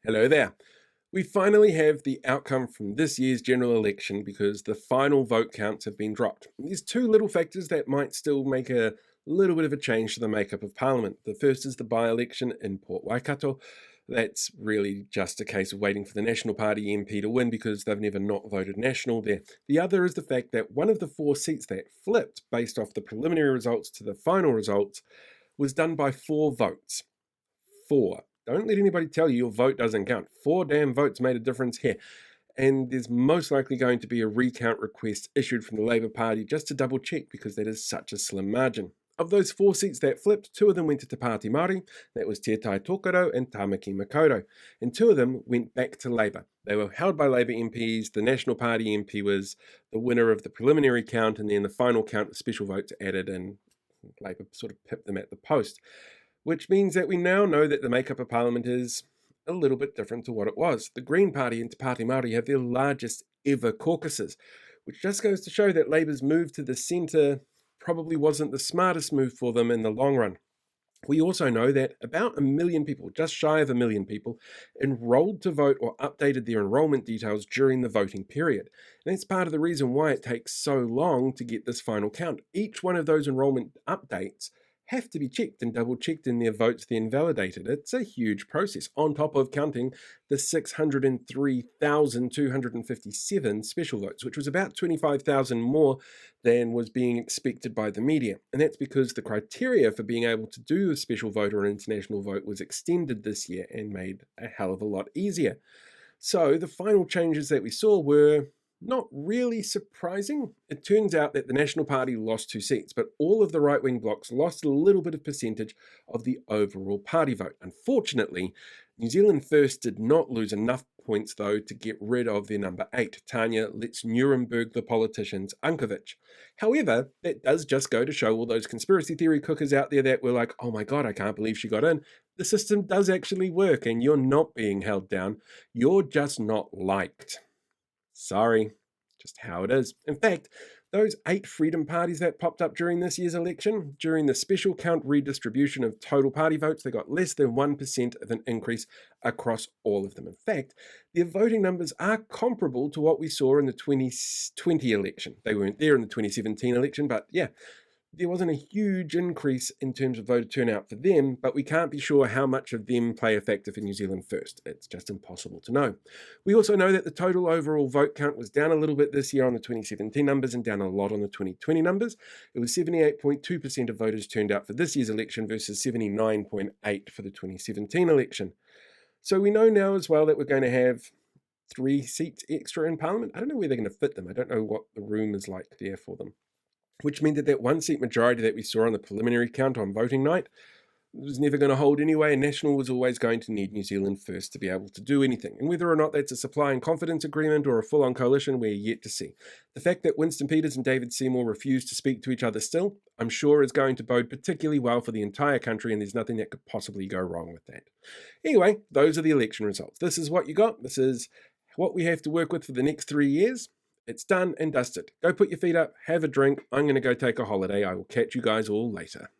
Hello there. We finally have the outcome from this year's general election because the final vote counts have been dropped. There's two little factors that might still make a little bit of a change to the makeup of Parliament. The first is the by-election in Port Waikato. That's really just a case of waiting for the National Party MP to win because they've never not voted National there. The other is the fact that one of the four seats that flipped based off the preliminary results to the final results was done by 4 votes. 4. Don't let anybody tell you your vote doesn't count. 4 damn votes made a difference here. And there's most likely going to be a recount request issued from the Labour Party just to double check because that is such a slim margin. Of those 4 seats that flipped, 2 of them went to Te Pāti Māori, that was Te Tai Tokoro and Tamaki Makaurau, and 2 of them went back to Labour. They were held by Labour MPs, the National Party MP was the winner of the preliminary count, and then the final count with special votes added and Labour sort of pipped them at the post. Which means that we now know that the makeup of Parliament is a little bit different to what it was. The Green Party and Te Pāti Māori have their largest ever caucuses, which just goes to show that Labour's move to the centre probably wasn't the smartest move for them in the long run. We also know that about 1 million people, just shy of 1 million people, enrolled to vote or updated their enrolment details during the voting period. And that's part of the reason why it takes so long to get this final count. Each one of those enrolment updates have to be checked and double checked in their votes then validated. It's a huge process on top of counting the 603,257 special votes, which was about 25,000 more than was being expected by the media. And that's because the criteria for being able to do a special vote or an international vote was extended this year and made a hell of a lot easier. So the final changes that we saw were not really surprising. It turns out that the National Party lost 2 seats, but all of the right-wing blocs lost a little bit of percentage of the overall party vote. Unfortunately, New Zealand First did not lose enough points, though, to get rid of their number 8, Tanya Let's Nuremberg the Politicians Unkovic. However, that does just go to show all those conspiracy theory cookers out there that were like, oh my god, I can't believe she got in. The system does actually work, and you're not being held down. You're just not liked. Sorry, just how it is. In fact, those 8 freedom parties that popped up during this year's election, during the special count redistribution of total party votes, they got less than 1% of an increase across all of them. In fact, their voting numbers are comparable to what we saw in the 2020 election. They weren't there in the 2017 election, but yeah, there wasn't a huge increase in terms of voter turnout for them, but we can't be sure how much of them play a factor for New Zealand First. It's just impossible to know. We also know that the total overall vote count was down a little bit this year on the 2017 numbers and down a lot on the 2020 numbers. It was 78.2% of voters turned out for this year's election versus 79.8% for the 2017 election. So we know now as well that we're going to have 3 seats extra in Parliament. I don't know where they're going to fit them. I don't know what the room is like there for them. Which meant that that 1-seat majority that we saw on the preliminary count on voting night was never going to hold anyway, and National was always going to need New Zealand First to be able to do anything. And whether or not that's a supply and confidence agreement or a full-on coalition, we're yet to see. The fact that Winston Peters and David Seymour refuse to speak to each other still, I'm sure is going to bode particularly well for the entire country, and there's nothing that could possibly go wrong with that. Anyway, those are the election results. This is what you got. This is what we have to work with for the next 3 years. It's done and dusted. Go put your feet up, have a drink. I'm going to go take a holiday. I will catch you guys all later.